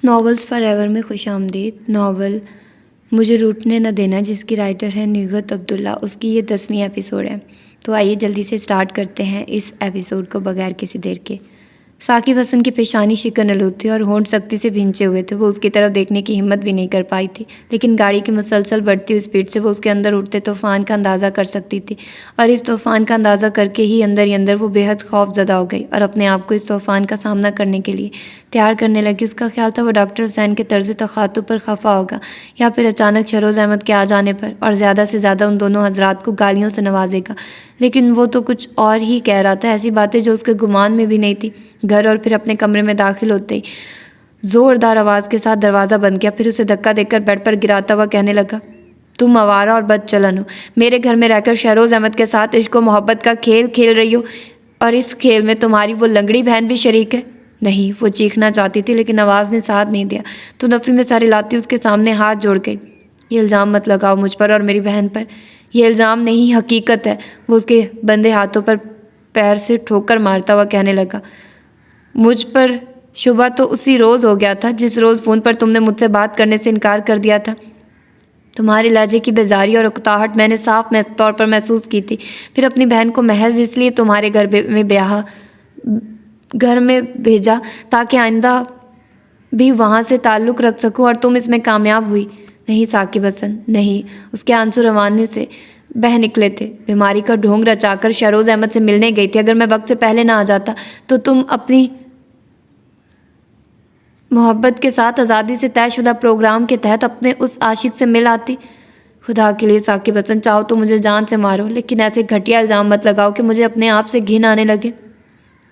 Novels forever में खुशामदीद। Novel मुझे रूठने न देना, जिसकी राइटर है निगहत अब्दुल्ला, उसकी ये 10वीं एपिसोड है। तो आइए जल्दी से स्टार्ट करते हैं इस एपिसोड को बगैर किसी देर के। साकिब हसन की पेशानी शिकन आलूद थी और होंठ सख्ती से भींचे हुए थे। वो उसकी तरफ देखने की हिम्मत भी नहीं कर पाई थी, लेकिन गाड़ी की मुसलसल बढ़ती हुई स्पीड से वो उसके अंदर उठते तूफान का अंदाज़ा कर सकती थी। और इस तूफान का अंदाज़ा करके ही अंदर वो बेहद खौफजदा हो गई और अपने आप को इस तूफान का सामना करने के लिए तैयार करने लगी। उसका ख्याल था वो डॉक्टर हुसैन के तर्ज तखातुब पर खफा होगा या फिर अचानक शरोज़ अहमद के आ जाने पर और ज़्यादा से ज़्यादा उन दोनों हजरात को गालियों से नवाजेगा। लेकिन वो तो कुछ और ही कह रहा था, ऐसी बातें जो उसके गुमान में भी नहीं थी। घर और फिर अपने कमरे में दाखिल होते ही ज़ोरदार आवाज़ के साथ दरवाज़ा बंद किया, फिर उसे धक्का देकर बेड पर गिराता हुआ कहने लगा, तुम आवारा और बदचलन हो। मेरे घर में रहकर शहरोज़ अहमद के साथ इश्क व मोहब्बत का खेल खेल रही हो, और इस खेल में तुम्हारी वो लंगड़ी बहन भी शरीक है। नहीं, वो चीखना चाहती थी लेकिन आवाज़ ने साथ नहीं दिया। तो नफरी में सारी लाती उसके सामने हाथ जोड़ गई। ये इल्ज़ाम मत लगाओ मुझ पर और मेरी बहन पर। यह इल्ज़ाम नहीं, हकीकत है। वो उसके बंदे हाथों पर पैर से ठोकर मारता हुआ कहने लगा, मुझ पर शुबा तो उसी रोज़ हो गया था जिस रोज़ फ़ोन पर तुमने मुझसे बात करने से इनकार कर दिया था। तुम्हारे लहजे की बेजारी और उकताहट मैंने साफ तौर पर महसूस की थी। फिर अपनी बहन को महज इसलिए तुम्हारे घर में भेजा ताकि आइंदा भी वहाँ से ताल्लुक़ रख सकूँ, और तुम इसमें कामयाब हुई। नहीं साकिब हसन, नहीं। उसके आंसू रवाने से बह निकले थे। बीमारी का ढोंग रचाकर शहरोज़ अहमद से मिलने गई थी। अगर मैं वक्त से पहले ना आ जाता तो तुम अपनी मोहब्बत के साथ आज़ादी से तयशुदा प्रोग्राम के तहत अपने उस आशिक से मिल आती। खुदा के लिए साकिब हसन, चाहो तो मुझे जान से मारो, लेकिन ऐसे घटिया इल्ज़ाम मत लगाओ कि मुझे अपने आप से घिन आने लगे।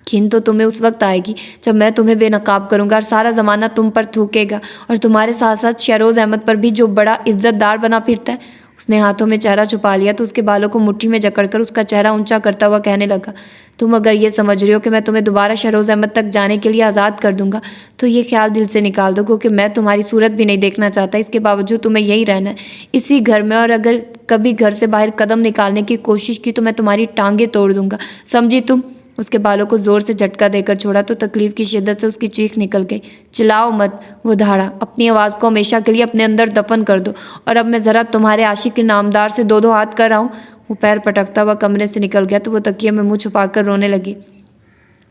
घिन तो तुम्हें उस वक्त आएगी जब मैं तुम्हें बेनकाब करूंगा और सारा ज़माना तुम पर थूकेगा, और तुम्हारे साथ साथ शहरोज़ अहमद पर भी, जो बड़ा इज्जतदार बना फिरता है। उसने हाथों में चेहरा छुपा लिया तो उसके बालों को मुट्ठी में जकड़कर उसका चेहरा ऊंचा करता हुआ कहने लगा, तुम अगर ये समझ रही हो कि मैं तुम्हें दोबारा शहरोज़ अहमद तक जाने के लिए आज़ाद कर दूंगा तो ये ख्याल दिल से निकाल दो, क्योंकि मैं तुम्हारी सूरत भी नहीं देखना चाहता। इसके बावजूद तुम्हें यही रहना है, इसी घर में, और अगर कभी घर से बाहर कदम निकालने की कोशिश की तो मैं तुम्हारी टांगें तोड़ दूंगा, समझी तुम। उसके बालों को जोर से झटका देकर छोड़ा तो तकलीफ की शिद्दत से उसकी चीख निकल गई। चिल्लाओ मत, वो धाड़ा। अपनी आवाज़ को हमेशा के लिए अपने अंदर दफन कर दो, और अब मैं ज़रा तुम्हारे आशिक के नामदार से दो हाथ कर आऊँ। वो पैर पटकता हुआ कमरे से निकल गया तो वो तकिए में मुँह छुपाकर रोने लगी।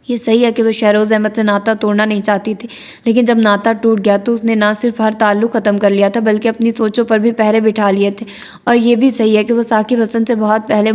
ये सही है कि वो शहरोज़ अहमद से नाता तोड़ना नहीं चाहती थी, लेकिन जब नाता टूट गया तो उसने ना सिर्फ हर ताल्लुक़ ख़त्म कर लिया था बल्कि अपनी सोचों पर भी पहरे बिठा लिए थे। और ये भी सही है कि वो साकिब हसन से बहुत पहले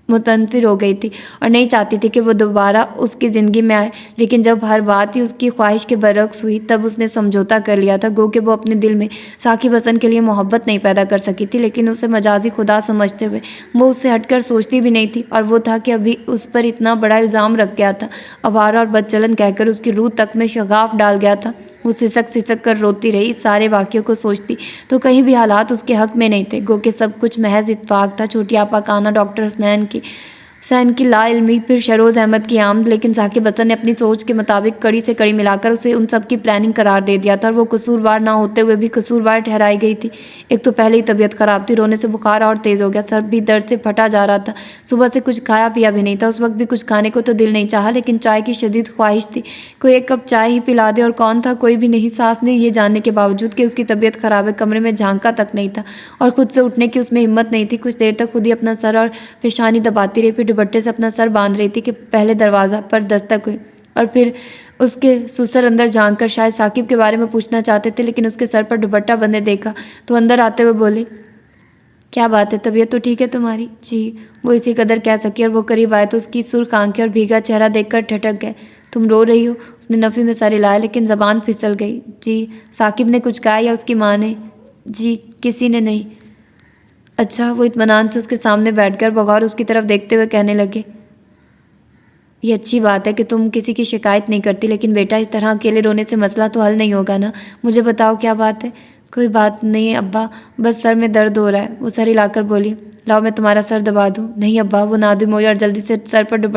मुतनफ़िर हो गई थी और नहीं चाहती थी कि वो दोबारा उसकी ज़िंदगी में आए। लेकिन जब हर बात ही उसकी ख्वाहिश के बरक्स हुई तब उसने समझौता कर लिया था। गो कि वो अपने दिल में साकिब हसन के लिए मोहब्बत नहीं पैदा कर सकी थी, लेकिन उसे मजाजी खुदा समझते हुए वो उससे हटकर सोचती भी नहीं थी। और वो था कि अभी उस पर इतना बड़ा इल्ज़ाम रख गया था, आवारा और बदचलन कहकर उसकी रूह तक में शगाफ डाल गया था। वो सिसक सिसक कर रोती रही। सारे वाक़यों को सोचती तो कहीं भी हालात उसके हक़ में नहीं थे। गो कि सब कुछ महज इत्तेफाक था। छोटी आपा का आना, डॉक्टर हुसैन की लाइल्मी, फिर शहरोज़ अहमद की आमद। लेकिन साकिब हसन ने अपनी सोच के मुताबिक कड़ी से कड़ी मिलाकर उसे उन सब की प्लानिंग करार दे दिया था, और वो कसूरवार ना होते हुए भी कसूरवार ठहराई गई थी। एक तो पहले ही तबीयत ख़राब थी, रोने से बुखार और तेज़ हो गया, सर भी दर्द से फटा जा रहा था। सुबह से कुछ खाया पिया भी नहीं था। उस वक्त भी कुछ खाने को तो दिल नहीं चाहा, लेकिन चाय की शदीद ख्वाहिश थी। कोई एक कप चाय ही पिला दे। और कौन था? कोई भी नहीं। सास ने ये जानने के बावजूद कि उसकी तबीयत ख़राब है कमरे में झांका तक नहीं था, और खुद से उठने की उसमें हिम्मत नहीं थी। कुछ देर तक खुद ही अपना सर और पेशानी दबाती रही, फिर दुपट्टे से अपना सर बांध रही थी कि पहले दरवाज़ा पर दस्तक हुई, और फिर उसके ससुर अंदर झांक कर शायद साकिब के बारे में पूछना चाहते थे, लेकिन उसके सर पर दुपट्टा बंधे देखा तो अंदर आते हुए बोले, क्या बात है, तबीयत तो ठीक है तुम्हारी? जी। वो इसी कदर कह सकी, और वो करीब आए तो उसकी सुर्ख आंखें और भीगा चेहरा देखकर ठटक गए। तुम रो रही हो? उसने नफ़ी में सर हिलाया, लेकिन ज़बान फिसल गई। जी। साकिब ने कुछ कहा या उसकी माँ ने? जी, किसी ने नहीं। अच्छा। वो इत्मीनान से उसके सामने बैठकर बगौर उसकी तरफ देखते हुए कहने लगे, ये अच्छी बात है कि तुम किसी की शिकायत नहीं करती, लेकिन बेटा इस तरह अकेले रोने से मसला तो हल नहीं होगा ना। मुझे बताओ क्या बात है? कोई बात नहीं अब्बा, बस सर में दर्द हो रहा है। वो सर हिलाकर बोली, लाओ मैं तुम्हारा सर दबा दूँ। नहीं अब्बा। वो नादिम हुई और जल्दी से सर पर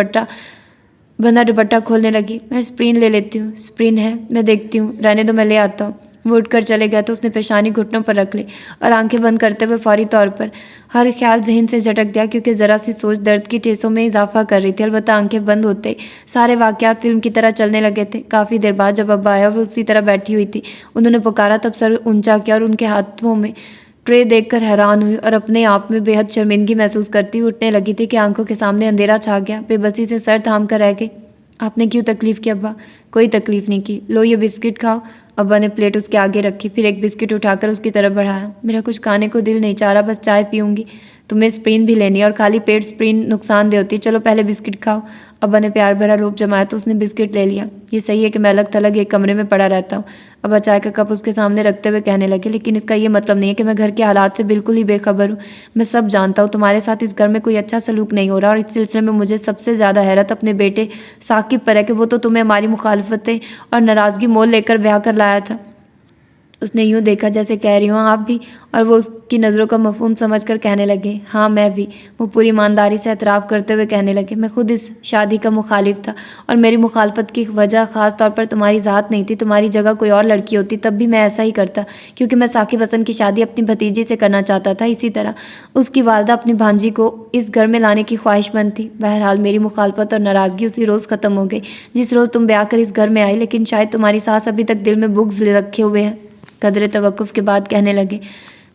बंधा दुपट्टा खोलने लगी। मैं स्प्रिन ले लेती हूँ। स्प्रिन है? मैं देखती हूँ। रहने दो, मैं ले आता हूँ। वो उठकर चले गया तो उसने पेशानी घुटनों पर रख ली और आंखें बंद करते हुए फौरी तौर पर हर ख्याल जहन से झटक दिया, क्योंकि ज़रा सी सोच दर्द की ठेसों में इजाफा कर रही थी। अलबत्ता आंखें बंद होते सारे वाक़यात फिल्म की तरह चलने लगे थे। काफ़ी देर बाद जब अब्बा आया और वो उसी तरह बैठी हुई थी, उन्होंने पुकारा, तब सर ऊंचा किया और उनके हाथों में ट्रे देखकर हैरान हुई और अपने आप में बेहद शर्मिंदगी महसूस करती हुई उठने लगी थी कि आंखों के सामने अंधेरा छा गया। बेबसी से सर थाम कर रह गई। आपने क्यों तकलीफ़ की अब्बा? कोई तकलीफ़ नहीं की। लो ये बिस्किट खाओ। अब्बा ने प्लेट उसके आगे रखी, फिर एक बिस्किट उठाकर उसकी तरफ बढ़ाया। मेरा कुछ खाने को दिल नहीं चाह रहा, बस चाय पीऊँगी। तुम्हें स्प्रीन भी लेनी है और खाली पेट स्प्रीन नुकसानदेह होती है। चलो पहले बिस्किट खाओ। अब्बा ने प्यार भरा रूप जमाया तो उसने बिस्किट ले लिया। ये सही है कि मैं अलग थलग एक कमरे में पड़ा रहता हूँ। अब्बा चाय का कप उसके सामने रखते हुए कहने लगे, लेकिन इसका ये मतलब नहीं है कि मैं घर के हालात से बिल्कुल ही बेखबर हूँ। मैं सब जानता हूँ। तुम्हारे साथ इस घर में कोई अच्छा सलूक नहीं हो रहा और इस सिलसिले में मुझे सबसे ज़्यादा हैरत अपने बेटे साकिब पर है कि वो तो तुम्हें हमारी मुखालफतें और नाराज़गी मोल लेकर ब्याह कर लाया था। उसने यूँ देखा जैसे कह रही हूँ आप भी, और वो उसकी नज़रों का मफहूम समझकर कहने लगे, हाँ मैं भी। वो पूरी ईमानदारी से एतराफ़ करते हुए कहने लगे, मैं खुद इस शादी का मुखालिफ था और मेरी मुखालफत की वजह ख़ास तौर पर तुम्हारी ज़ात नहीं थी। तुम्हारी जगह कोई और लड़की होती तब भी मैं ऐसा ही करता, क्योंकि मैं साकिब हसन की शादी अपनी भतीजी से करना चाहता था। इसी तरह उसकी वालदा अपनी भांजी को इस घर में लाने की ख्वाहिशमंद थी। बहरहाल मेरी मुखालफत और नाराज़गी उसी रोज़ ख़त्म हो गई जिस रोज़ तुम ब्याह कर इस घर में आई, लेकिन शायद तुम्हारी सास अभी तक दिल में बुग़्ज़ रखे हुए हैं। कदरे तवक्कुफ़ के बाद कहने लगे,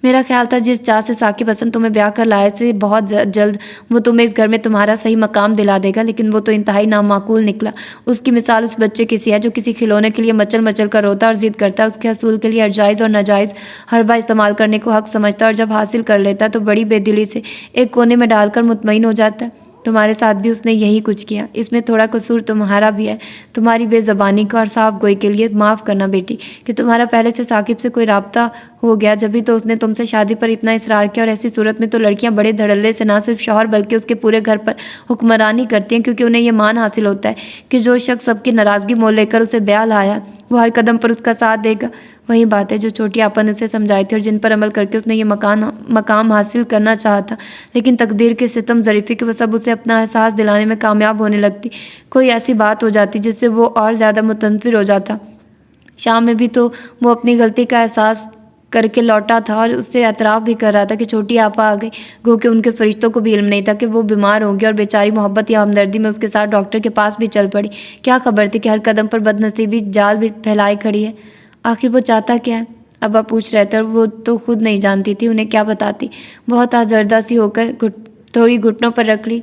मेरा ख्याल था जिस चाह से साकिब हसन तुम्हें ब्याह कर लाए से बहुत जल्द वो तुम्हें इस घर में तुम्हारा सही मकाम दिला देगा, लेकिन वो तो इंतहाई नामाकूल निकला। उसकी मिसाल उस बच्चे की सी है जो किसी खिलौने के लिए मचल मचल कर रोता और ज़िद करता है। उसके हसूल के लिए हरजाइज़ और नाजायज़ हरबा इस्तेमाल करने को हक़ समझता है और जब हासिल कर लेता है तो बड़ी बेदिली से एक कोने में डालकर मुतमईन हो जाता है। तुम्हारे साथ भी उसने यही कुछ किया। इसमें थोड़ा कसूर तुम्हारा भी है, तुम्हारी बेज़बानी का और साफ गोई के लिए माफ़ करना बेटी कि तुम्हारा पहले से साकिब से कोई राब्ता हो गया, जब भी तो उसने तुमसे शादी पर इतना इसरार किया। और ऐसी सूरत में तो लड़कियां बड़े धड़ल्ले से ना सिर्फ शौहर बल्कि उसके पूरे घर पर हुक्मरानी करती हैं, क्योंकि उन्हें यह मान हासिल होता है कि जो शख्स सबकी नाराज़गी मोल लेकर उसे ब्याह लाया वो हर कदम पर उसका साथ देगा। वही बात है जो छोटी आपा ने उसे समझाई थी और जिन पर अमल करके उसने ये मकाम हासिल करना चाहा था, लेकिन तकदीर के सितम ज़रीफ़ी कि वह सब उसे अपना एहसास दिलाने में कामयाब होने लगती। कोई ऐसी बात हो जाती जिससे वो और ज़्यादा मुतनफ़िर हो जाता। शाम में भी तो वो अपनी गलती का एहसास करके लौटा था और उससे एतराफ़ भी कर रहा था कि छोटी आपा आ गई। गो कि उनके फरिश्तों को भी इल्म नहीं था कि वो बीमार होंगी और बेचारी मोहब्बत या हमदर्दी में उसके साथ डॉक्टर के पास भी चल पड़ी। क्या खबर थी कि हर कदम पर बदनसीबी जाल भी फैलाई खड़ी है। आखिर वो चाहता क्या है? अब्बा पूछ रहे थे और वो तो खुद नहीं जानती थी, उन्हें क्या बताती। बहुत आजर्दा सी होकर थोड़ी घुटनों पर रख ली।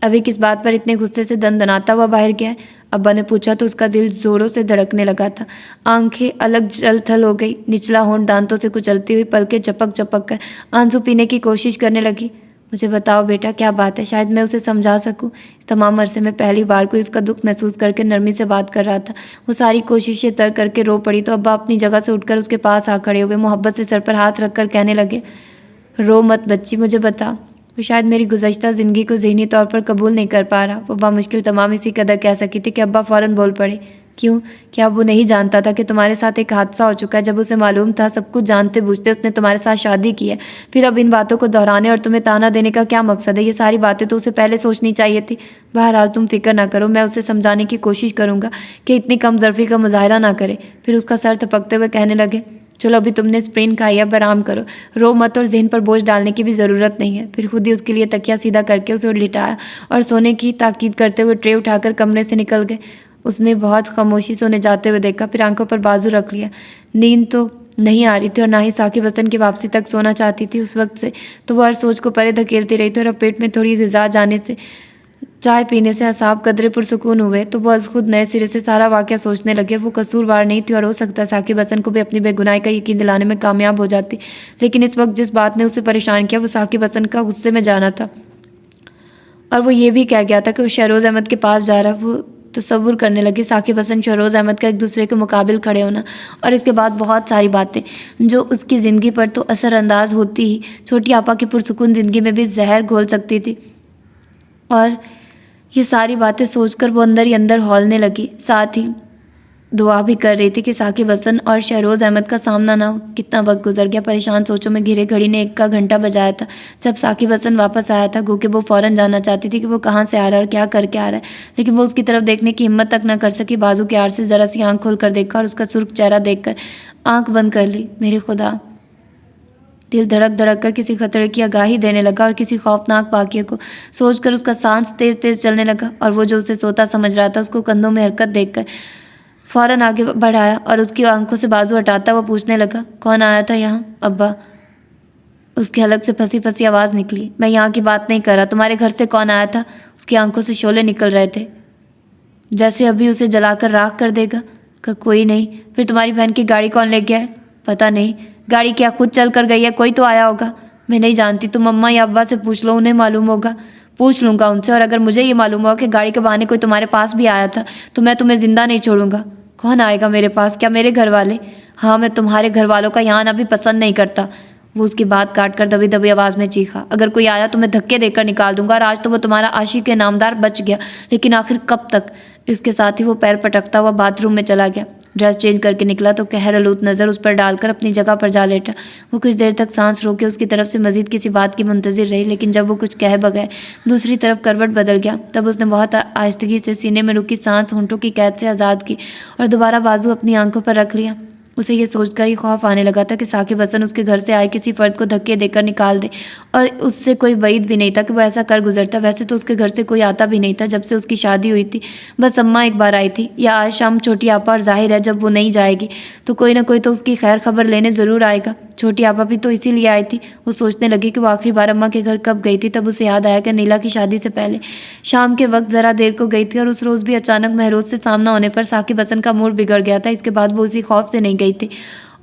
अभी किस बात पर इतने गुस्से से दनदनाता हुआ बाहर गया है? अब्बा ने पूछा तो उसका दिल जोरों से धड़कने लगा था। आंखें अलग जल थल हो गई। निचला होंठ दांतों से कुचलती हुई पलकें चपक चपक कर आंसू पीने की कोशिश करने लगी। मुझे बताओ बेटा क्या बात है, शायद मैं उसे समझा सकूं। इस तमाम अरसे में पहली बार कोई उसका दुख महसूस करके नरमी से बात कर रहा था। वो सारी कोशिशें तर्क करके रो पड़ी तो अब्बा अपनी जगह से उठकर उसके पास आ खड़े हुए, मोहब्बत से सर पर हाथ रखकर कहने लगे, रो मत बच्ची, मुझे बता। वो शायद मेरी गुज़श्ता ज़िंदगी को ज़हनी तौर पर कबूल नहीं कर पा रहा। वो बामुश्किल तमाम इसी कदर कह सकी थी कि अब्बा फ़ौरन बोल पड़े, क्यों? क्या वो नहीं जानता था कि तुम्हारे साथ एक हादसा हो चुका है? जब उसे मालूम था, सब कुछ जानते बूझते उसने तुम्हारे साथ शादी की है, फिर अब इन बातों को दोहराने और तुम्हें ताना देने का क्या मकसद है? ये सारी बातें तो उसे पहले सोचनी चाहिए थी। बहरहाल तुम फिक्र ना करो, मैं उसे समझाने की कोशिश करूँगा कि इतनी कमज़र्फ़ी का मुज़ाहरा ना करे। फिर उसका सर थपकते हुए कहने लगे, चलो अभी तुमने स्प्रिन खाई, अब आराम करो, रो मत और जहन पर बोझ डालने की भी ज़रूरत नहीं है। फिर खुद ही उसके लिए तकिया सीधा करके उसे लिटाया और सोने की ताकीद करते हुए ट्रे उठाकर कमरे से निकल गए। उसने बहुत खामोशी से उन्हें जाते हुए देखा, फिर आंखों पर बाजू रख लिया। नींद तो नहीं आ रही थी और ना ही साकिब हसन की वापसी तक सोना चाहती थी। उस वक्त से तो वह हर सोच को परे धकेलती रही थी और अब पेट में थोड़ी ग़िज़ा जाने से, चाय पीने से असाब कदरे पुरसुकून हुए तो वह खुद नए सिरे से सारा वाक़या सोचने लगे। वो कसूरवार नहीं थी और हो सकता साकिब हसन को भी अपनी बेगुनाही का यकीन दिलाने में कामयाब हो जाती, लेकिन इस वक्त जिस बात ने उसे परेशान किया वो साकिब हसन का गुस्से में जाना था। और वो ये भी कह गया था कि वो शहरोज़ अहमद के पास जा रहा। वो तसव्वुर करने लगी साकिब हसन शहरोज़ अहमद का एक दूसरे के मुकाबिल खड़े होना, और इसके बाद बहुत सारी बातें जो उसकी ज़िंदगी पर तो असरअंदाज होती ही छोटी आपा की पुरसुकून ज़िंदगी में भी जहर घोल सकती थी। और ये सारी बातें सोचकर वो अंदर ही अंदर हौलने लगी। साथ ही दुआ भी कर रही थी कि साकिब हसन और शहरोज़ अहमद का सामना ना हो। कितना वक्त गुजर गया, परेशान सोचों में घिरे। घड़ी ने 1 का घंटा बजाया था जब साकिब हसन वापस आया था। गो कि वो फ़ौरन जानना चाहती थी कि वो कहाँ से आ रहा है और क्या करके आ रहा है, लेकिन वो उसकी तरफ देखने की हिम्मत तक न कर सकी। बाजू की आड़ से ज़रा सी आँख खोल कर देखा और उसका सुर्ख चेहरा देखकर आँख बंद कर ली। मेरे खुदा, दिल धड़क धड़क कर किसी खतरे की आगाही देने लगा और किसी खौफनाक वाक़ये को सोचकर उसका सांस तेज़ तेज़ चलने लगा। और वो जो उसे सोता समझ रहा था, उसको कंधों में हरकत देखकर फ़ौरन आगे बढ़ाया और उसकी आंखों से बाजू हटाता हुआ पूछने लगा, कौन आया था यहाँ? अब्बा। उसके हलक से फंसी फंसी आवाज़ निकली। मैं यहाँ की बात नहीं कर रहा, तुम्हारे घर से कौन आया था? उसकी आंखों से शोले निकल रहे थे, जैसे अभी उसे जलाकर राख कर देगा। कोई नहीं। फिर तुम्हारी बहन की गाड़ी कौन ले गया है? पता नहीं। गाड़ी क्या खुद चल कर गई है? कोई तो आया होगा। मैं नहीं जानती, तुम अम्मा या अब्बा से पूछ लो, उन्हें मालूम होगा। पूछ लूँगा उनसे, और अगर मुझे ये मालूम हुआ कि गाड़ी के बहाने कोई तुम्हारे पास भी आया था तो मैं तुम्हें ज़िंदा नहीं छोड़ूंगा। कौन आएगा मेरे पास? क्या मेरे घर वाले? हाँ, मैं तुम्हारे घर वालों का यहाँ आना भी पसंद नहीं करता। वो उसकी बात काट कर दबी दबी आवाज़ में चीखा, अगर कोई आया तो मैं धक्के देकर निकाल दूंगा। और आज तो वो तुम्हारा आशिक के नामदार बच गया, लेकिन आखिर कब तक? इसके साथ ही वो पैर पटकता हुआ बाथरूम में चला गया। ड्रेस चेंज करके निकला तो कहर आलूद नज़र उस पर डालकर अपनी जगह पर जा लेटा। वो कुछ देर तक सांस रोके उसकी तरफ से मजीद किसी बात की मुंतजिर रही, लेकिन जब वो कुछ कहे बगैर दूसरी तरफ करवट बदल गया, तब उसने बहुत आहिस्तगी से सीने में रुकी सांस होंठों की कैद से आज़ाद की और दोबारा बाजू अपनी आंखों पर रख लिया। उसे ये सोचकर ही खौफ आने लगा था कि साकिब हसन उसके घर से आए किसी फर्द को धक्के देकर निकाल दे, और उससे कोई वईद भी नहीं था कि वो ऐसा कर गुजरता। वैसे तो उसके घर से कोई आता भी नहीं था जब से उसकी शादी हुई थी। बस अम्मा एक बार आई थी, या आज शाम छोटी आपा, और जाहिर है जब वो नहीं जाएगी तो कोई ना कोई तो उसकी खैर खबर लेने ज़रूर आएगा। छोटी आपा भी तो इसीलिए आई थी। वो सोचने लगी कि वो आखिरी बार अम्मा के घर कब गई थी। तब उसे याद आया कि नीला की शादी से पहले शाम के वक्त ज़रा देर को गई थी, और उस रोज़ भी अचानक महरोज से सामना होने पर साकिब हसन का मूड बिगड़ गया था। इसके बाद वो उसी खौफ से नहीं गई थी,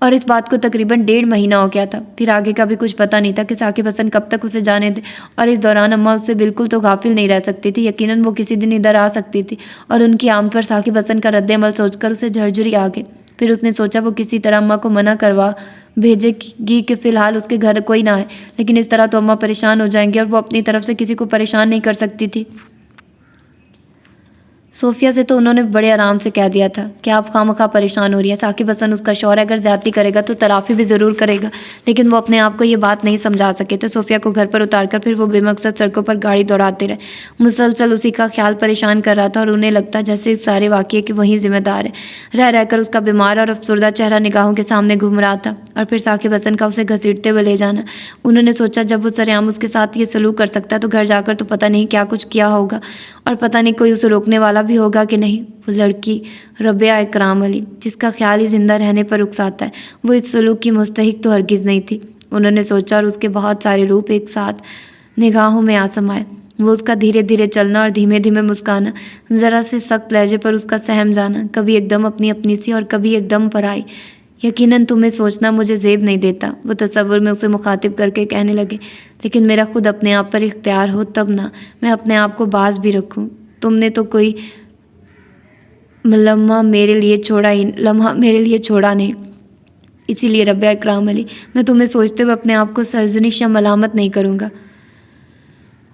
और इस बात को तकरीबन 1.5 महीना हो गया था। फिर आगे का भी कुछ पता नहीं था कि साकिब हसन कब तक उसे जाने दे, और इस दौरान अम्मा उससे बिल्कुल तो गाफिल नहीं रह सकती थी। यकीनन वो किसी दिन इधर आ सकती थी, और उनकी आमद पर साकिब हसन का रद्द-ए-अमल सोचकर उसे झरझरी आ गई। फिर उसने सोचा वो किसी तरह अम्मा को मना करवा भेजेगी कि फ़िलहाल उसके घर कोई ना आए, लेकिन इस तरह तो अम्मा परेशान हो जाएंगी और वो अपनी तरफ से किसी को परेशान नहीं कर सकती थी। सोफिया से तो उन्होंने बड़े आराम से कह दिया था कि आप खामखा परेशान हो रही है। साकिब हसन उसका शौहर अगर ज्यादती करेगा तो तलाफ़ी भी ज़रूर करेगा, लेकिन वो अपने आप को ये बात नहीं समझा सके थे। सोफिया को घर पर उतारकर फिर वो बेमकसद सड़कों पर गाड़ी दौड़ाते रहे। मुसलसल उसी का ख्याल परेशान कर रहा था, और उन्हें लगता जैसे इस सारे वाक़ये के वही जिम्मेदार है। रह रहकर उसका बीमार और अफसरदा चेहरा निगाहों के सामने घूम रहा था, और फिर साकिब हसन का उसे घसीटते हुए ले जाना। उन्होंने सोचा जब वो सरेआम उसके साथ ये सलूक कर सकता तो घर जाकर तो पता नहीं क्या कुछ किया होगा, और पता नहीं कोई उसे रोकने वाला भी होगा कि नहीं। वो लड़की रबिया इकराम अली, जिसका ख्याल ही जिंदा रहने पर उकसाता है, वो इस सलूक की मुस्तहिक तो हरगिज़ नहीं थी। उन्होंने सोचा, और उसके बहुत सारे रूप एक साथ निगाहों में आ समाए। वो उसका धीरे धीरे चलना और धीमे धीमे मुस्काना, ज़रा से सख्त लहजे पर उसका सहम जाना, कभी एकदम अपनी अपनी सी और कभी एकदम पराई। यकीनन तुम्हें सोचना मुझे ज़ेब नहीं देता, वो तसव्वुर में उसे मुखातिब करके कहने लगे, लेकिन मेरा खुद अपने आप पर इख्तियार हो तब ना मैं अपने आप को बाज भी रखूं। तुमने तो कोई लम्हा मेरे लिए छोड़ा नहीं, इसीलिए रबिया इकराम अली, मैं तुम्हें सोचते हुए अपने आप को सरजनिश या मलामत नहीं करूँगा।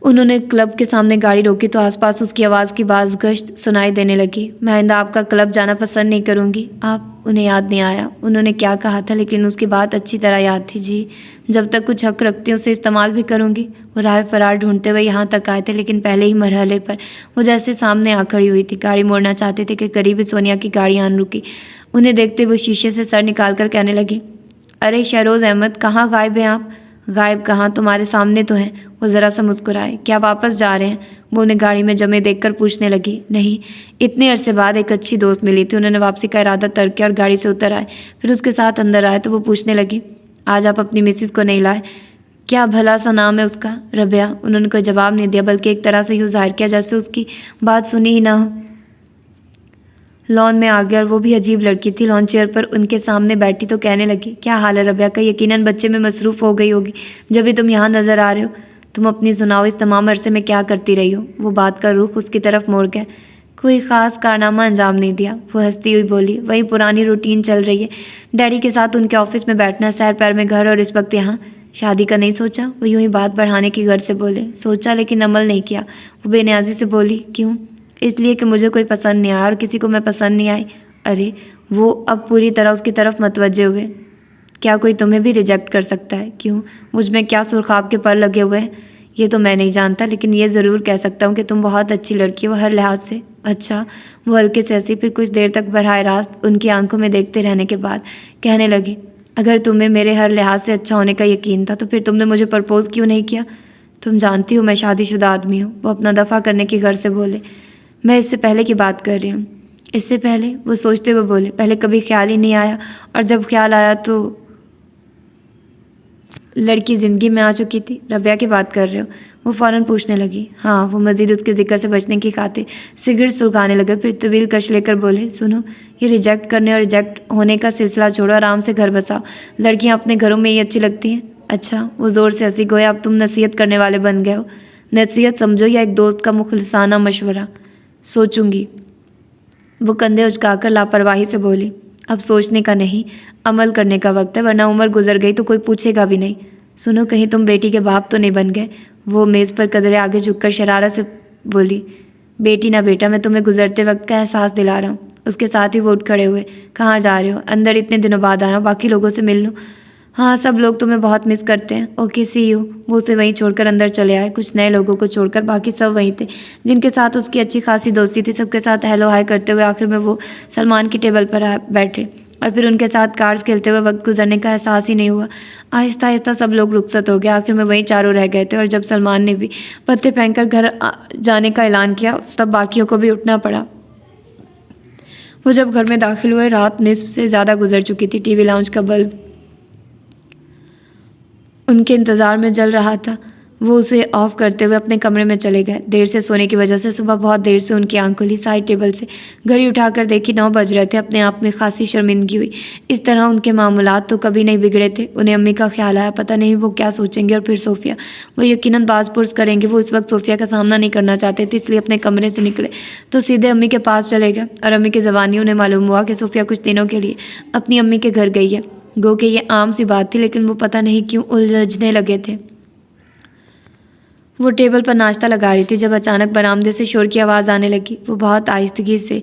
उन्होंने क्लब के सामने गाड़ी रोकी तो आसपास उसकी आवाज़ की बाज़गश्त सुनाई देने लगी। मैं आइंदा आपका क्लब जाना पसंद नहीं करूँगी। आप? उन्हें याद नहीं आया उन्होंने क्या कहा था, लेकिन उसकी बात अच्छी तरह याद थी। जी, जब तक कुछ हक रखती हूँ उसे इस्तेमाल भी करूँगी। वो राह फरार ढूंढते हुए यहाँ तक आए थे, लेकिन पहले ही मरहले पर वो जैसे सामने आ खड़ी हुई थी। गाड़ी मोड़ना चाहते थे कि करीब ही सोनिया की गाड़ी आन रुकी। उन्हें देखते हुए शीशे से सर निकाल कर कहने लगी, अरे शहरोज़ अहमद, कहाँ गायब हैं आप? गायब कहाँ, तुम्हारे सामने तो हैं। वो ज़रा सा मुस्कुराए। क्या वापस जा रहे हैं? वो उन्हें गाड़ी में जमे देखकर पूछने लगी। नहीं, इतने अरसे बाद एक अच्छी दोस्त मिली थी, उन्होंने वापसी का इरादा तर्क किया और गाड़ी से उतर आए। फिर उसके साथ अंदर आए तो वो पूछने लगी, आज आप अपनी मिसिस को नहीं लाए? क्या भला सा नाम है उसका? रबिया। उन्होंने कोई जवाब नहीं दिया, बल्कि एक तरह से यूँ जाहिर किया जैसे उसकी बात सुनी ही ना हो। लॉन में आ गया, और वो भी अजीब लड़की थी। लॉन चेयर पर उनके सामने बैठी तो कहने लगी, क्या हाल है रबिया का? यकीनन बच्चे में मसरूफ़ हो गई होगी जब भी तुम यहाँ नज़र आ रहे हो। तुम अपनी सुनाओ, इस तमाम अरसे में क्या करती रही हो? वो बात का रुख उसकी तरफ मोड़ गया। कोई ख़ास कारनामा अंजाम नहीं दिया, वो हंसती हुई बोली। वही पुरानी रूटीन चल रही है, डैडी के साथ उनके ऑफिस में बैठना, सैर पैर में घर, और इस वक्त यहाँ। शादी का नहीं सोचा? वो यूँ ही बात बढ़ाने की गर्ज से बोले। सोचा, लेकिन अमल नहीं किया। वो बेनियाजी से बोली। क्यों? इसलिए कि मुझे कोई पसंद नहीं आया और किसी को मैं पसंद नहीं आई। अरे वो अब पूरी तरह उसकी तरफ मतवज्जे हुए। क्या कोई तुम्हें भी रिजेक्ट कर सकता है? क्यों? मुझ में क्या सुर्खाब के पर लगे हुए हैं? ये तो मैं नहीं जानता, लेकिन ये ज़रूर कह सकता हूँ कि तुम बहुत अच्छी लड़की हो हर लिहाज से। अच्छा। वो हल्के से हंसी, फिर कुछ देर तक बरहाए रास्त उनकी आंखों में देखते रहने के बाद कहने लगी, अगर तुम्हें मेरे हर लिहाज से अच्छा होने का यकीन था तो फिर तुमने मुझे प्रपोज़ क्यों नहीं किया? तुम जानती हो मैं शादीशुदा आदमी हूँ। वो अपना दफ़ा करने की घर से बोले। मैं इससे पहले की बात कर रही हूँ। इससे पहले? वो सोचते हुए बोले, पहले कभी ख्याल ही नहीं आया, और जब ख्याल आया तो लड़की ज़िंदगी में आ चुकी थी। रबिया की बात कर रहे हो? वो फ़ौरन पूछने लगी। हाँ। वो मज़ीद उसके ज़िक्र से बचने की खातिर सिगरेट सुलगाने लगे, फिर तवील कश लेकर बोले, सुनो, ये रिजेक्ट करने और रिजेक्ट होने का सिलसिला छोड़ो, आराम से घर बसाओ। लड़कियाँ अपने घरों में ही अच्छी लगती हैं। अच्छा। वो ज़ोर से हंसी। गोया अब तुम नसीहत करने वाले बन गए हो। नसीहत समझो या एक दोस्त का मुखलिसाना मशवरा? सोचूंगी। वो कंधे उचकाकर लापरवाही से बोली, अब सोचने का नहीं, अमल करने का वक्त है, वरना उम्र गुजर गई तो कोई पूछेगा भी नहीं। सुनो, कहीं तुम बेटी के बाप तो नहीं बन गए? वो मेज़ पर कदरे आगे झुककर शरारत से बोली, बेटी ना बेटा, मैं तुम्हें गुजरते वक्त का एहसास दिला रहा हूँ। उसके साथ ही वो उठ खड़े हुए। कहाँ जा रहे हो? अंदर इतने दिनों बाद आया हूँ, बाकी लोगों से मिल लूँ। हाँ, सब लोग तुम्हें बहुत मिस करते हैं। Okay, see you. वो उसे वहीं छोड़कर अंदर चले आए। कुछ नए लोगों को छोड़कर बाकी सब वहीं थे जिनके साथ उसकी अच्छी खासी दोस्ती थी। सबके साथ हेलो हाय करते हुए आखिर में वो सलमान की टेबल पर बैठे, और फिर उनके साथ कार्ड्स खेलते हुए वक्त गुजरने का एहसास ही नहीं हुआ। आहिस्ता आहिस्ता सब लोग रुखसत हो गए। आखिर में वहीं चारों रह गए थे, और जब सलमान ने भी पत्ते फेंककर घर जाने का ऐलान किया तब बाकियों को भी उठना पड़ा। वो जब घर में दाखिल हुए रात निस्फ से ज़्यादा गुजर चुकी थी। टीवी लाउंज का बल्ब उनके इंतज़ार में जल रहा था। वो उसे ऑफ करते हुए अपने कमरे में चले गए। देर से सोने की वजह से सुबह बहुत देर से उनकी आंख खुली। साइड टेबल से घड़ी उठाकर देखी 9 बज रहे थे। अपने आप में खासी शर्मिंदगी हुई। इस तरह उनके मामूलात तो कभी नहीं बिगड़े थे। उन्हें अम्मी का ख्याल आया, पता नहीं वो क्या सोचेंगे। और फिर सोफिया, वो यकीनन बाज पुरस करेंगे। वो इस वक्त सोफिया का सामना नहीं करना चाहते थे, इसलिए अपने कमरे से निकले तो सीधे अम्मी के पास चले गए। और अम्मी की ज़बानी उन्हें मालूम हुआ कि सोफिया कुछ दिनों के लिए अपनी अम्मी के घर गई है। गो कि ये आम सी बात थी, लेकिन वो पता नहीं क्यों उलझने लगे थे। वो टेबल पर नाश्ता लगा रही थी जब अचानक बरामदे से शोर की आवाज़ आने लगी। वो बहुत आहिस्तगी से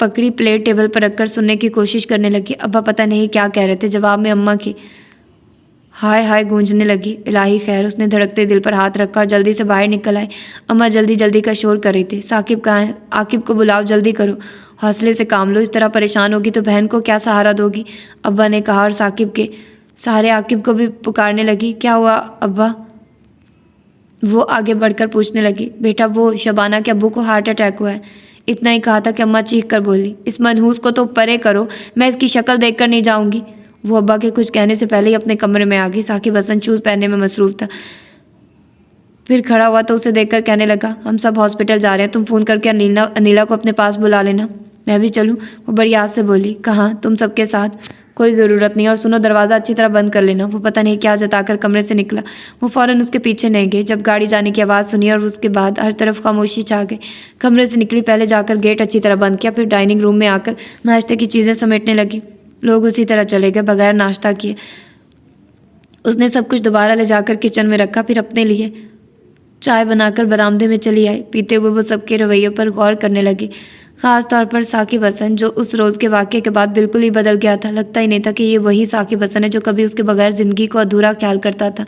पकड़ी प्लेट टेबल पर रखकर सुनने की कोशिश करने लगी। अब्बा पता नहीं क्या कह रहे थे। जवाब में अम्मा की हाय हाय गूंजने लगी। इलाही खैर। उसने धड़कते दिल पर हाथ रखा और जल्दी से बाहर निकल आई। अम्मा जल्दी जल्दी का शोर कर रही थी। साकिब कहाँ है? आकिब को बुलाओ, जल्दी करो, हौसले से काम लो। इस तरह परेशान होगी तो बहन को क्या सहारा दोगी? अब्बा ने कहा और साकिब के सहारे आकिब को भी पुकारने लगी। क्या हुआ अब्बा? वो आगे बढ़कर पूछने लगी। बेटा, वो शबाना के अब्बू को हार्ट अटैक हुआ है। इतना ही कहा था कि अम्मा चीख कर बोली, इस मनहूस को तो परे करो, मैं इसकी शक्ल देखकर नहीं जाऊंगी। वो अब्बा के कुछ कहने से पहले ही अपने कमरे में आ गई। साकिब हसन शूज़ पहनने में मसरूफ था। फिर खड़ा हुआ तो उसे देखकर कहने लगा, हम सब हॉस्पिटल जा रहे हैं, तुम फ़ोन करके अनिला को अपने पास बुला लेना। मैं भी चलूँ? वो बड़ी याद से बोली। कहाँ? तुम सबके साथ? कोई ज़रूरत नहीं, और सुनो, दरवाज़ा अच्छी तरह बंद कर लेना। वो पता नहीं क्या जताकर कमरे से निकला। वो फ़ौरन उसके पीछे नहीं गई। जब गाड़ी जाने की आवाज़ सुनी और उसके बाद हर तरफ खामोशी छा गई। कमरे से निकली, पहले जाकर गेट अच्छी तरह बंद किया, फिर डाइनिंग रूम में आकर नाश्ते की चीज़ें समेटने लगी। लोग उसी तरह चले गए बगैर नाश्ता किए। उसने सब कुछ दोबारा ले जाकर किचन में रखा, फिर अपने लिए चाय बनाकर बरामदे में चली आई। पीते हुए वो सबके रवैयों पर गौर करने लगी, ख़ास तौर पर साकिब हसन, जो उस रोज़ के वाक़ये के बाद बिल्कुल ही बदल गया था। लगता ही नहीं था कि ये वही साकिब हसन है जो कभी उसके बगैर ज़िंदगी को अधूरा ख्याल करता था।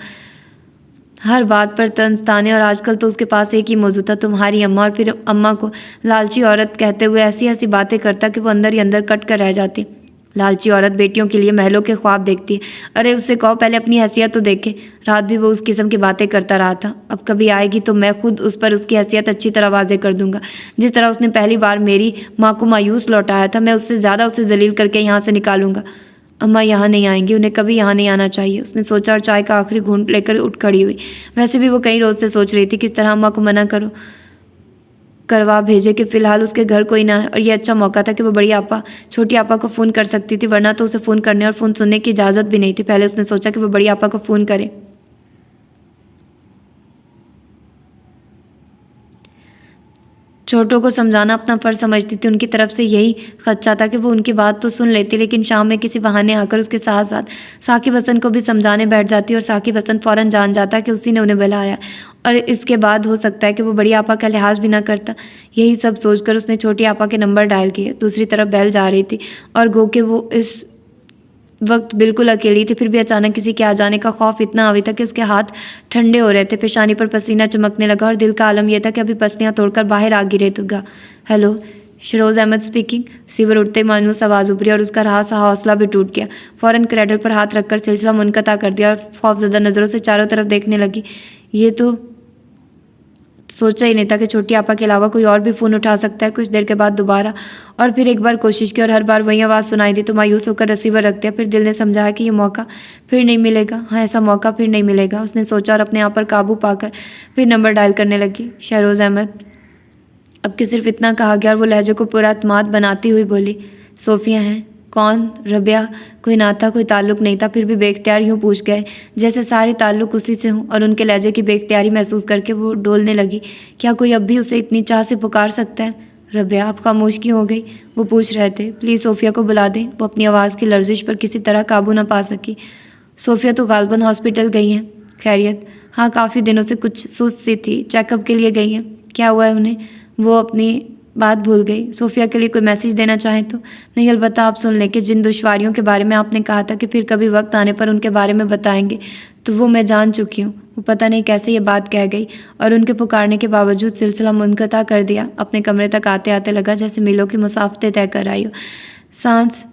हर बात पर तंज ताने, और आजकल तो उसके पास एक ही मौजू था, तुम्हारी अम्मा। और फिर अम्मा को लालची औरत कहते हुए ऐसी ऐसी बातें करता कि वो अंदर ही अंदर कट कर रह जाती। लालची औरत बेटियों के लिए महलों के ख्वाब देखती है। अरे उससे कहो पहले अपनी हैसियत तो देखे। रात भी वो उस किस्म की बातें करता रहा था। अब कभी आएगी तो मैं खुद उस पर उसकी हैसियत अच्छी तरह वाज़ेह कर दूंगा। जिस तरह उसने पहली बार मेरी माँ को मायूस लौटाया था, मैं उससे ज़्यादा उसे जलील करके यहाँ से निकालूंगा। अम्मा यहाँ नहीं आएंगी, उन्हें कभी यहाँ नहीं आना चाहिए, उसने सोचा और चाय का आखिरी घूंट लेकर उठ खड़ी हुई। वैसे भी वो कई रोज़ से सोच रही थी किस तरह अम्मा को मना करवा भेजे कि फ़िलहाल उसके घर कोई ना है, और ये अच्छा मौका था कि वो बड़ी आपा छोटी आपा को फ़ोन कर सकती थी, वरना तो उसे फ़ोन करने और फ़ोन सुनने की इजाज़त भी नहीं थी। पहले उसने सोचा कि वो बड़ी आपा को फ़ोन करे। छोटों को समझाना अपना फर्ज समझती थी। उनकी तरफ से यही खदशा था कि वो उनकी बात तो सुन लेती, लेकिन शाम में किसी बहाने आकर उसके साथ साथ साकिब हसन को भी समझाने बैठ जाती और साकिब हसन फ़ौरन जान जाता कि उसी ने उन्हें बुलाया और इसके बाद हो सकता है कि वो बड़ी आपा का लिहाज भी ना करता। यही सब सोचकर उसने छोटी आपा के नंबर डायल किए। दूसरी तरफ बेल जा रही थी और गो के वो इस वक्त बिल्कुल अकेली थी, फिर भी अचानक किसी के आ जाने का खौफ इतना हावी था कि उसके हाथ ठंडे हो रहे थे, पेशानी पर पसीना चमकने लगा और दिल का आलम यह था कि अभी पसलियाँ तोड़कर बाहर आ गिरेगा। Hello, Saroj Ahmed speaking. Receiver उठते मायूस आवाज़ उभरी और उसका रहा सा हौसला भी टूट गया। फ़ौरन क्रैडल पर हाथ रखकर सिलसिला मुनक़ता कर दिया और खौफज़दा नज़रों से चारों तरफ देखने लगी। ये तो सोचा ही नहीं था कि छोटी आपा के अलावा कोई और भी फ़ोन उठा सकता है। कुछ देर के बाद दोबारा और फिर एक बार कोशिश की और हर बार वही आवाज़ सुनाई दी तो मायूस होकर रिसीवर रख दिया। फिर दिल ने समझाया कि ये मौका फिर नहीं मिलेगा। हाँ, ऐसा मौका फिर नहीं मिलेगा, उसने सोचा और अपने आप पर काबू पाकर फिर नंबर डायल करने लगी। शहरोज़ अहमद। अब कि सिर्फ इतना कहा गया और वो लहजे को पूरा अतमाद बनाती हुई बोली, सोफिया हैं? कौन? रबिया। कोई नाता कोई ताल्लुक़ नहीं था, फिर भी बेख्तियार यूँ पूछ गए जैसे सारे ताल्लुक़ उसी से हों और उनके लहजे की बेख्तियारी महसूस करके वो डोलने लगी। क्या कोई अब भी उसे इतनी चाह से पुकार सकता है? रबिया, आप खामोश क्यों हो गई? वो पूछ रहे थे। प्लीज़ सोफिया को बुला दें। वो अपनी आवाज़ की लर्जिश पर किसी तरह काबू न पा सकी। सोफिया तो गालबन हॉस्पिटल गई हैं। खैरियत? हाँ, काफ़ी दिनों से कुछ सुस्त सी थी, चेकअप के लिए गई हैं। क्या हुआ है उन्हें? वो अपनी बात भूल गई। सोफिया के लिए कोई मैसेज देना चाहें तो? नहीं, अलबत्ता आप सुन लें कि जिन दुश्वारियों के बारे में आपने कहा था कि फिर कभी वक्त आने पर उनके बारे में बताएंगे, तो वो मैं जान चुकी हूँ। वो पता नहीं कैसे ये बात कह गई और उनके पुकारने के बावजूद सिलसिला मुनक़ता कर दिया। अपने कमरे तक आते आते लगा जैसे मीलों की मुसाफते तय कर आई हो। सांस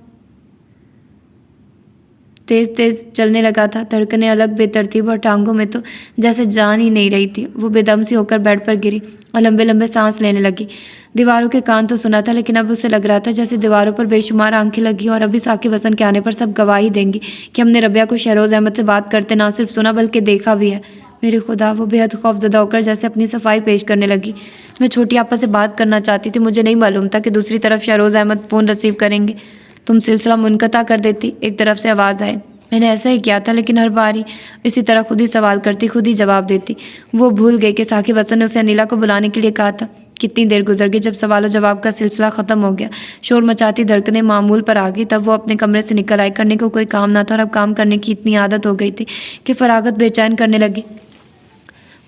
तेज़ तेज़ चलने लगा था, धड़कनें अलग बेतरतीब और टांगों में तो जैसे जान ही नहीं रही थी। वो बेदम सी होकर बेड पर गिरी और लंबे लंबे सांस लेने लगी। दीवारों के कान तो सुना था, लेकिन अब उसे लग रहा था जैसे दीवारों पर बेशुमार आंखें लगी और अभी साकिब हसन के आने पर सब गवाही देंगी कि हमने रबिया को शहरोज़ अहमद से बात करते ना सिर्फ सुना बल्कि देखा भी है। मेरे खुदा, वो बेहद खौफजदा होकर जैसे अपनी सफाई पेश करने लगी। मैं छोटी आपा से बात करना चाहती थी, मुझे नहीं मालूम था कि दूसरी तरफ शहरोज़ अहमद फ़ोन रिसीव करेंगे। तुम सिलसिला मुनक़ता कर देती, एक तरफ से आवाज़ आए। मैंने ऐसा ही किया था, लेकिन हर बार ही इसी तरह खुद ही सवाल करती, खुद ही जवाब देती। वो भूल गई कि साकिब हसन ने उसे अनिला को बुलाने के लिए कहा था। कितनी देर गुजर गई जब सवाल जवाब का सिलसिला ख़त्म हो गया। शोर मचाती धड़कनें मामूल पर आ गई। तब वो अपने कमरे से निकल आई। करने को कोई काम ना था और अब काम करने की इतनी आदत हो गई थी कि फरागत बेचैन करने लगी।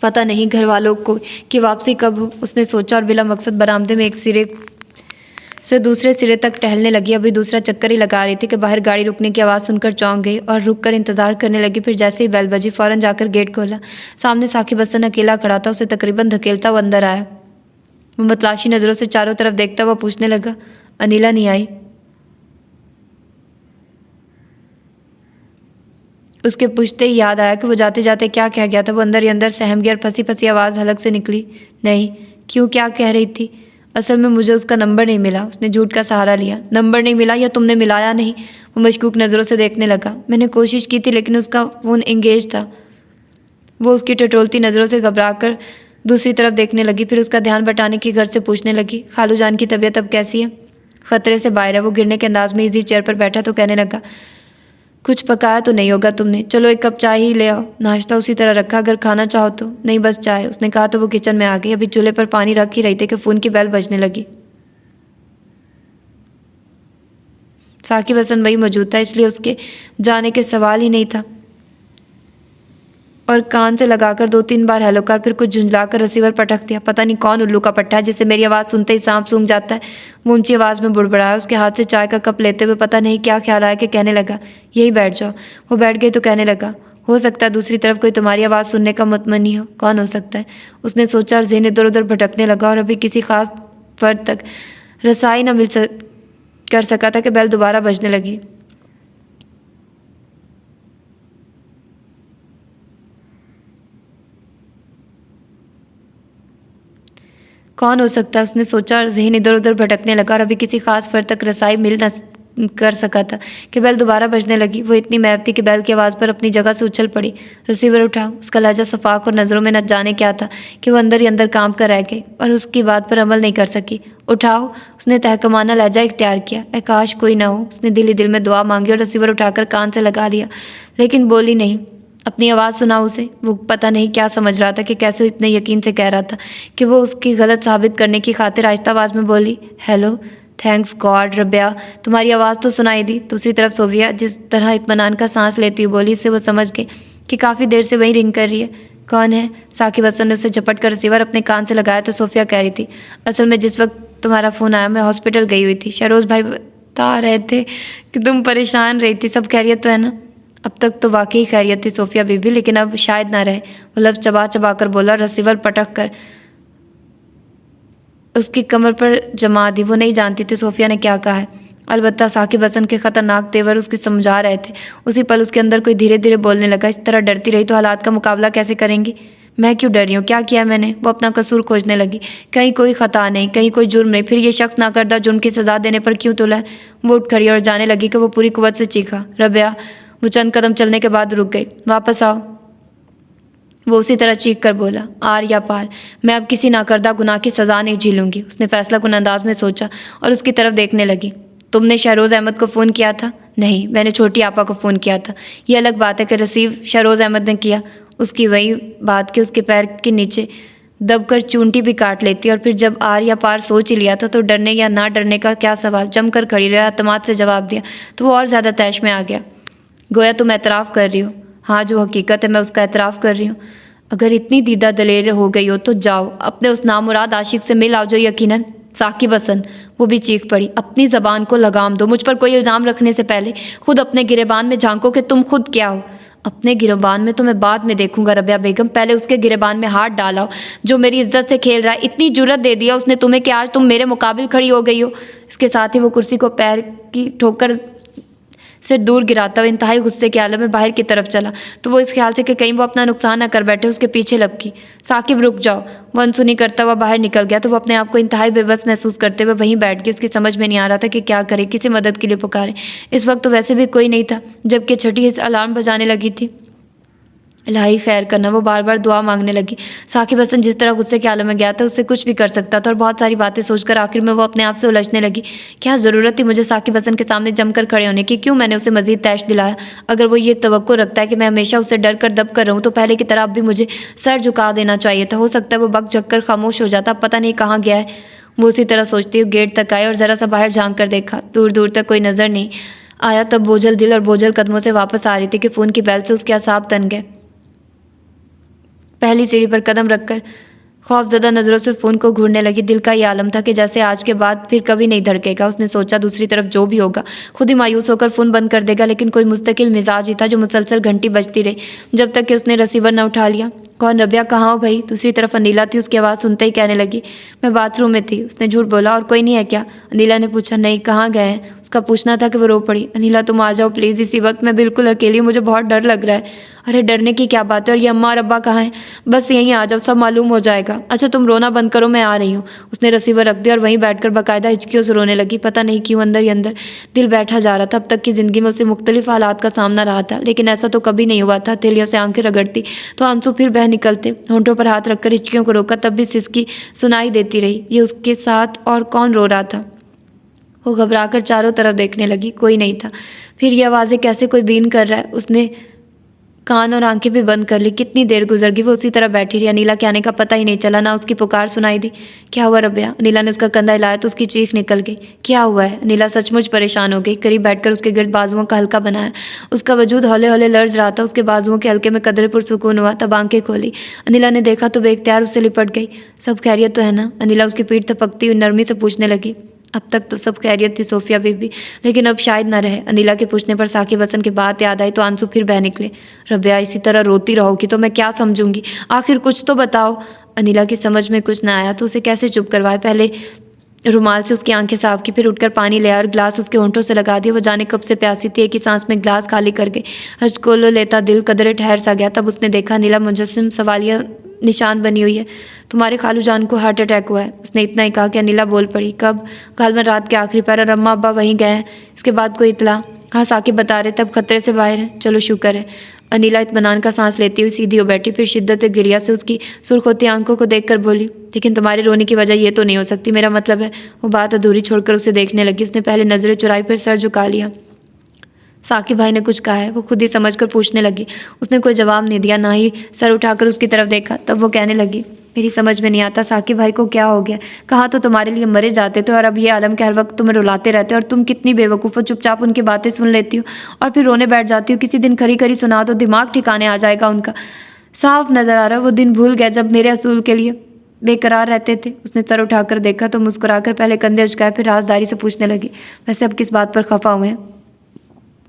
पता नहीं घर वालों को कि वापसी कब हो, उसने सोचा और बिला मकसद बरामदे में एक सिरे से दूसरे सिरे तक टहलने लगी। अभी दूसरा चक्कर ही लगा रही थी कि बाहर गाड़ी रुकने की आवाज़ सुनकर चौंक गई और रुक कर इंतज़ार करने लगी। फिर जैसे ही बेल बजी, फ़ौरन जाकर गेट खोला। सामने साकिब हसन अकेला खड़ा था। उसे तकरीबन धकेलता हुआ अंदर आया। वो मतलाशी नज़रों से चारों तरफ देखता हुआ पूछने लगा, अनिला नहीं आई? उसके पूछते ही याद आया कि वो जाते जाते क्या कह गया था। वो अंदर ही अंदर सहम गया और फंसी फंसी आवाज़ हलक से निकली, नहीं। क्यों, क्या कह रही थी? असल में मुझे उसका नंबर नहीं मिला। उसने झूठ का सहारा लिया। नंबर नहीं मिला या तुमने मिलाया नहीं? वो मशकूक नज़रों से देखने लगा। मैंने कोशिश की थी, लेकिन उसका फ़ोन एंगेज था। वो उसकी टटोलती नज़रों से घबरा कर दूसरी तरफ देखने लगी। फिर उसका ध्यान बटाने की घर से पूछने लगी, खालू जान की तबीयत अब कैसी है? ख़तरे से बाहर है। वो गिरने के अंदाज में इजी चेयर पर बैठा तो कहने लगा, कुछ पकाया तो नहीं होगा तुमने? चलो एक कप चाय ही ले आओ। नाश्ता उसी तरह रखा, अगर खाना चाहो तो। नहीं, बस चाय, उसने कहा तो वो किचन में आ गई। अभी चूल्हे पर पानी रख ही रही थी कि फ़ोन की बेल बजने लगी। साकिब हसन वही मौजूद था, इसलिए उसके जाने के सवाल ही नहीं था और कान से लगाकर 2-3 बार हेलो कर फिर कुछ झुंझलाकर रिसीवर पटक दिया। पता नहीं कौन उल्लू का पट्टा है जिसे मेरी आवाज़ सुनते ही सांप सूंघ जाता है। वो ऊंची आवाज़ में बुड़बड़ाया। उसके हाथ से चाय का कप लेते हुए पता नहीं क्या ख्याल आया कि कहने लगा, यही बैठ जाओ। वो बैठ गई तो कहने लगा, हो सकता है दूसरी तरफ कोई तुम्हारी आवाज़ सुनने का मुतमनी हो। कौन हो सकता है? उसने सोचा और ज़हन इधर उधर भटकने लगा और अभी किसी खास फर्द तक रसाई न कर सका था कि बेल दोबारा बजने लगी। कौन हो सकता है? उसने सोचा और ज़हन इधर उधर भटकने लगा और अभी किसी खास फर्द तक रसाई मिल न कर सका था कि बेल दोबारा बजने लगी। वो इतनी महब थी कि बेल की आवाज़ पर अपनी जगह से उछल पड़ी। रिसीवर उठा। उसका लहजा सफाक और नज़रों में न जाने क्या था कि वो अंदर ही अंदर काम कर रह गई और उसकी बात पर अमल नहीं कर सकी। उठाओ, उसने तहकमाना लहजा इख्तियार किया। काश कोई ना हो। उसने दिल ही दिल में दुआ मांगी और रिसीवर उठाकर कान से लगा दिया, लेकिन बोली नहीं। अपनी आवाज़ सुना उसे। वो पता नहीं क्या समझ रहा था कि कैसे इतने यकीन से कह रहा था कि वो उसकी गलत साबित करने की खातिर आहिस्ता आवाज़ में बोली, हेलो, थैंक्स गॉड रबिया, तुम्हारी आवाज़ तो सुनाई दी। दूसरी तरफ सोफिया जिस तरह इत्मीनान का सांस लेती हुई बोली, इससे वो समझ गई कि काफ़ी देर से वही रिंग कर रही है। कौन है? साकिब हसन ने उसे झपट कर रिसीवर अपने कान से लगाया तो सोफिया कह रही थी, असल में जिस वक्त तुम्हारा फ़ोन आया मैं हॉस्पिटल गई हुई थी। शहरोज़ भाई बता रहे थे कि तुम परेशान रही थी, सब खैरियत तो है ना? अब तक तो वाकई खैरियत थी सोफिया बीबी, लेकिन अब शायद ना रहे। वो लफ्ज़ चबा चबा कर बोला, रिसीवर पटक कर उसकी कमर पर जमा दी। वो नहीं जानती थी सोफिया ने क्या कहा है, अलबत्ता साकिब हसन के खतरनाक तेवर उसकी समझा रहे थे। उसी पल उसके अंदर कोई धीरे धीरे बोलने लगा, इस तरह डरती रही तो हालात का मुकाबला कैसे करेंगी? मैं क्यों डर रही हूँ? क्या किया मैंने? वो अपना कसूर खोजने लगी। कहीं कोई खता नहीं, कहीं कोई जुर्म नहीं, फिर ये शख्स नाकर्दा जुर्म की सज़ा देने पर क्यों तुला है? वो उठ खड़ी और जाने लगी कि वो पूरी कुव्वत से चीखा, रबिया। वो चंद कदम चलने के बाद रुक गई। वापस आओ, वो उसी तरह चीख कर बोला। आर या पार, मैं अब किसी नाकर्दा गुनाह की सज़ा नहीं झेलूंगी। उसने फैसला कुन अंदाज में सोचा और उसकी तरफ देखने लगी। तुमने शहरोज़ अहमद को फ़ोन किया था? नहीं, मैंने छोटी आपा को फ़ोन किया था। ये अलग बात है कि रिसीव शहरोज़ अहमद ने किया। उसकी वही बात कि उसके पैर के नीचे दबकर चूंटी भी काट लेती। और फिर जब आर या पार सोच ही लिया था तो डरने या ना डरने का क्या सवाल। जमकर खड़ी रहा, अतमाद से जवाब दिया तो वो और ज़्यादा तैश में आ गया। गोया तुम एतराफ़ कर रही हो। हाँ, जो हकीकत है मैं उसका एतराफ़ कर रही हूँ। अगर इतनी दीदा दलेर हो गई हो तो जाओ अपने उस नामुराद आशिक से मिल आओ जो यकीनन साकिब हसन। वो भी चीख पड़ी, अपनी ज़बान को लगाम दो। मुझ पर कोई इल्ज़ाम रखने से पहले खुद अपने गिरेबान में झांको कि तुम खुद क्या हो। अपने गिरेबान में तो मैं बाद में देखूंगा रबिया बेगम, पहले उसके गिरेबान में हाथ डालाओ जो मेरी इज्जत से खेल रहा है। इतनी जुर्रत दे दिया उसने तुम्हें कि आज तुम मेरे मुकाबिल खड़ी हो गई हो। इसके साथ ही वो कुर्सी को पैर की ठोकर से दूर गिराता हुआ इंतहाई गुस्से के आलम में बाहर की तरफ चला तो वो इस ख्याल से कि कहीं वो अपना नुकसान न कर बैठे उसके पीछे लपकी। साकिब रुक जाओ। वो अनसुनी करता हुआ बाहर निकल गया तो वो अपने आप को इंतहाई बेबस महसूस करते हुए वहीं बैठ गई। उसकी समझ में नहीं आ रहा था कि क्या करे, किसी मदद के लिए पुकारे। इस वक्त तो वैसे भी कोई नहीं था, जबकि छठी हिस्स अलार्म बजाने लगी थी। इलाही खैर करना, वो बार बार दुआ मांगने लगी। साकिब हसन जिस तरह गुस्से के आलम में गया था उससे कुछ भी कर सकता था और बहुत सारी बातें सोचकर आखिर में वो अपने आप से उलझने लगी। क्या ज़रूरत थी मुझे साकिब हसन के सामने जमकर खड़े होने की? क्यों मैंने उसे मजीद तैश दिलाया? अगर वो ये तवक्को रखता है कि मैं हमेशा उससे डर कर दब कर रहूँ तो पहले की तरह अब भी मुझे सर झुका देना चाहिए था। हो सकता है वो बक झक कर खामोश हो जाता, पता नहीं कहाँ गया है। वो उसी तरह सोचती हुई गेट तक आए और ज़रा सा बाहर झांक कर देखा। दूर दूर तक कोई नज़र नहीं आया। तब बोझल दिल और बोझल कदमों से वापस आ रही थी कि फ़ोन की बेल से उसके असाब तन गए। पहली सीढ़ी पर कदम रखकर खौफजदा नज़रों से फ़ोन को घूरने लगी। दिल का ये आलम था कि जैसे आज के बाद फिर कभी नहीं धड़केगा। उसने सोचा दूसरी तरफ जो भी होगा खुद ही मायूस होकर फ़ोन बंद कर देगा, लेकिन कोई मुस्तकिल मिजाज ही था जो मुसलसल घंटी बजती रही जब तक कि उसने रिसीवर न उठा लिया। कौन? रबिया, कहाँ हो भाई? दूसरी तरफ अनिला थी। उसकी आवाज़ सुनते ही कहने लगी, मैं बाथरूम में थी। उसने झूठ बोला। और कोई नहीं है क्या? अनिला ने पूछा। नहीं, कहाँ गए हैं? उसका पूछना था कि वो रो पड़ी। अनिला, तुम आ जाओ प्लीज़, इसी वक्त मैं बिल्कुल अकेली हूँ, मुझे बहुत डर लग रहा है। अरे डरने की क्या बात है, और ये अम्मा और अब्बा कहाँ हैं? बस यहीं आ जाओ, सब मालूम हो जाएगा। अच्छा तुम रोना बंद करो, मैं आ रही हूँ। उसने रिसीवर रख दिया और वहीं बैठकर बाकायदा हिचकियों से रोने लगी। पता नहीं क्यों अंदर ही अंदर दिल बैठा जा रहा था। अब तक की ज़िंदगी में उसे मुख्तलिफ हालात का सामना रहा था, लेकिन ऐसा तो कभी नहीं हुआ था। हथेलियों से आंखें रगड़ती तो आंसू फिर बह निकलते। होंठों पर हाथ रखकर हिचकियों को रोका, तब भी सिसकी सुनाई देती रही। ये उसके साथ और कौन रो रहा था? वो घबराकर चारों तरफ देखने लगी, कोई नहीं था। फिर ये आवाज़ें कैसे कोई बीन कर रहा है? उसने कान और आंखें भी बंद कर ली। कितनी देर गुजर गई, वो उसी तरह बैठी रही। अनिला के आने का पता ही नहीं चला, ना उसकी पुकार सुनाई दी। क्या हुआ रबिया? अनिला ने उसका कंधा हिलाया तो उसकी चीख निकल गई। क्या हुआ है? अनिला सचमुच परेशान हो गई। करीब बैठकर उसके गिर्द बाजुओं का हल्का बनाया। उसका वजूद हौले हौले लर्ज रहा था। उसके बाजुओं के हल्के में कदरे पुरसुकून हुआ। तब आंखें खोली। अनिला ने देखा तो बेख्तियार उससे लिपट गई। सब खैरियत तो है ना? अनिला उसकी पीठ थपकती हुई नरमी से पूछने लगी। अब तक तो सब खैरियत थी सोफिया बीबी, लेकिन अब शायद न रहे। अनिला के पूछने पर साकिब हसन की बात याद आई तो आंसू फिर बह निकले। रबिया, इसी तरह रोती रहोगी तो मैं क्या समझूंगी? आखिर कुछ तो बताओ। अनिला की समझ में कुछ न आया तो उसे कैसे चुप करवाए। पहले रुमाल से उसकी आंखें साफ की, फिर उठकर पानी ले आया और गिलास उसके होंठों से लगा दिया। वो जाने कब से प्यासी थी, एक ही सांस में गिलास खाली कर गई। हचकोलो लेता दिल कदरे ठहर सा गया। तब उसने देखा नीला मुजस्सिम सवालिया निशान बनी हुई है। तुम्हारे खालू जान को हार्ट अटैक हुआ है। उसने इतना ही कहा कि अनिला बोल पड़ी। कब? गालमन रात के आखिरी पर, और अम्मा अब्बा वहीं गए हैं। इसके बाद कोई इतला? हाँ, साकिब बता रहे तब खतरे से बाहर है। चलो शुक्र है। अनिला इत्मीनान का सांस लेती हुई सीधी हो बैठी, फिर शिद्दत गिरिया से उसकी सुर्ख होती आंखों को देखकर बोली, लेकिन तुम्हारे रोने की वजह ये तो नहीं हो सकती, मेरा मतलब है। वो बात अधूरी छोड़कर उसे देखने लगी। उसने पहले नजरें चुराई, फिर सर झुका लिया। साकिब भाई ने कुछ कहा है, वो खुद ही समझकर पूछने लगी। उसने कोई जवाब नहीं दिया, ना ही सर उठाकर उसकी तरफ देखा। तब वो कहने लगी, मेरी समझ में नहीं आता साकिब भाई को क्या हो गया। कहाँ तो तुम्हारे लिए मरे जाते थे और अब ये आलम के हर वक्त तुम्हें रुलाते रहते हो। और तुम कितनी बेवकूफ़ हो, चुपचाप उनकी बातें सुन लेती हो और फिर रोने बैठ जाती हो। किसी दिन खरी खरी सुना दो, दिमाग ठिकाने आ जाएगा उनका। साफ नज़र आ रहा वो दिन भूल गया जब मेरे असूल के लिए बेकरार रहते थे। उसने सर उठाकर देखा तो मुस्कुराकर पहले कंधे उचकाए, फिर राजदारी से पूछने लगी, वैसे अब किस बात पर खफा हुए हैं?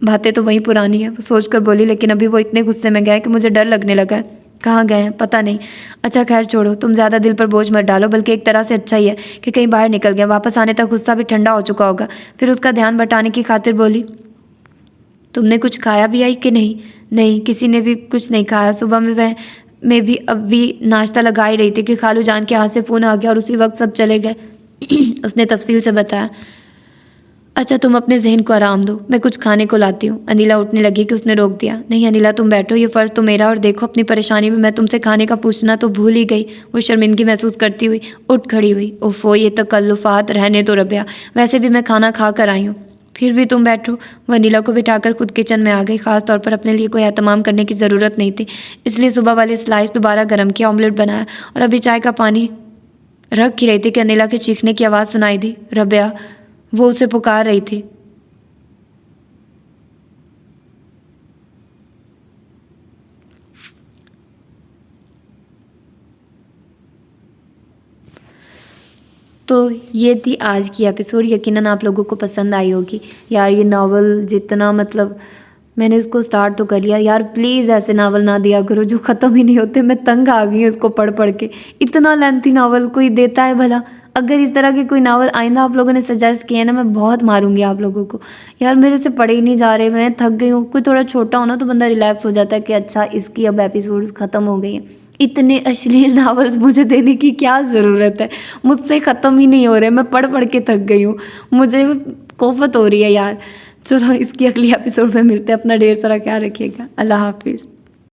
बातें तो वहीं पुरानी है, वो सोचकर बोली, लेकिन अभी वो इतने गुस्से में गए कि मुझे डर लगने लगा है। कहाँ गए हैं पता नहीं। अच्छा खैर छोड़ो, तुम ज़्यादा दिल पर बोझ मत डालो, बल्कि एक तरह से अच्छा ही है कि कहीं बाहर निकल गए। वापस आने तक गुस्सा भी ठंडा हो चुका होगा। फिर उसका ध्यान बटाने की खातिर बोली, तुमने कुछ खाया भी आई कि नहीं? नहीं, किसी ने भी कुछ नहीं खाया। सुबह में मैं भी अब भी नाश्ता लगा ही रही थी कि खालू जान के हाथ से फ़ोन आ गया और उसी वक्त सब चले गए। उसने तफसील से बताया। अच्छा तुम अपने जहन को आराम दो, मैं कुछ खाने को लाती हूँ। अनिला उठने लगी कि उसने रोक दिया। नहीं अनिला तुम बैठो, ये फ़र्ज़ तो मेरा, और देखो अपनी परेशानी में मैं तुमसे खाने का पूछना तो भूल ही गई। वो शर्मिंदगी महसूस करती हुई उठ खड़ी हुई। ओफो ये तकल्लुफ़ात, रहने तो रबिया, वैसे भी मैं खाना खा कर आई हूँ। फिर भी तुम बैठो। वो अनिला को बिठाकर खुद किचन में आ गई। ख़ास तौर पर अपने लिए कोई एहतमाम करने की ज़रूरत नहीं थी, इसलिए सुबह वाले स्लाइस दोबारा गर्म किया, ऑमलेट बनाया और अभी चाय का पानी रख ही रही थी कि अनिला के चीखने की आवाज़ सुनाई दी। रबिया, वो उसे पुकार रही थी। तो ये थी आज की एपिसोड। यकीनन आप लोगों को पसंद आई होगी। यार ये नावल जितना मतलब मैंने इसको स्टार्ट तो कर लिया यार, प्लीज़ ऐसे नावल ना दिया करो जो ख़त्म ही नहीं होते। मैं तंग आ गई हूँ इसको पढ़ पढ़ के। इतना लेंथी नावल कोई देता है भला? अगर इस तरह के कोई नावल आइंदा आप लोगों ने सजेस्ट किए ना, मैं बहुत मारूंगी आप लोगों को। यार मेरे से पढ़े ही नहीं जा रहे, मैं थक गई हूँ। कोई थोड़ा छोटा हो ना तो बंदा रिलैक्स हो जाता है कि अच्छा इसकी अब एपिसोड्स ख़त्म हो गई हैं। इतने अश्लील नावल्स मुझे देने की क्या ज़रूरत है? मुझसे ख़त्म ही नहीं हो रहे, मैं पढ़ पढ़ के थक गई हूँ। मुझे कोफत हो रही है यार। चलो इसकी अगली एपिसोड में मिलते हैं। अपना ढेर सारा ख्याल रखिएगा। अल्लाह हाफिज़।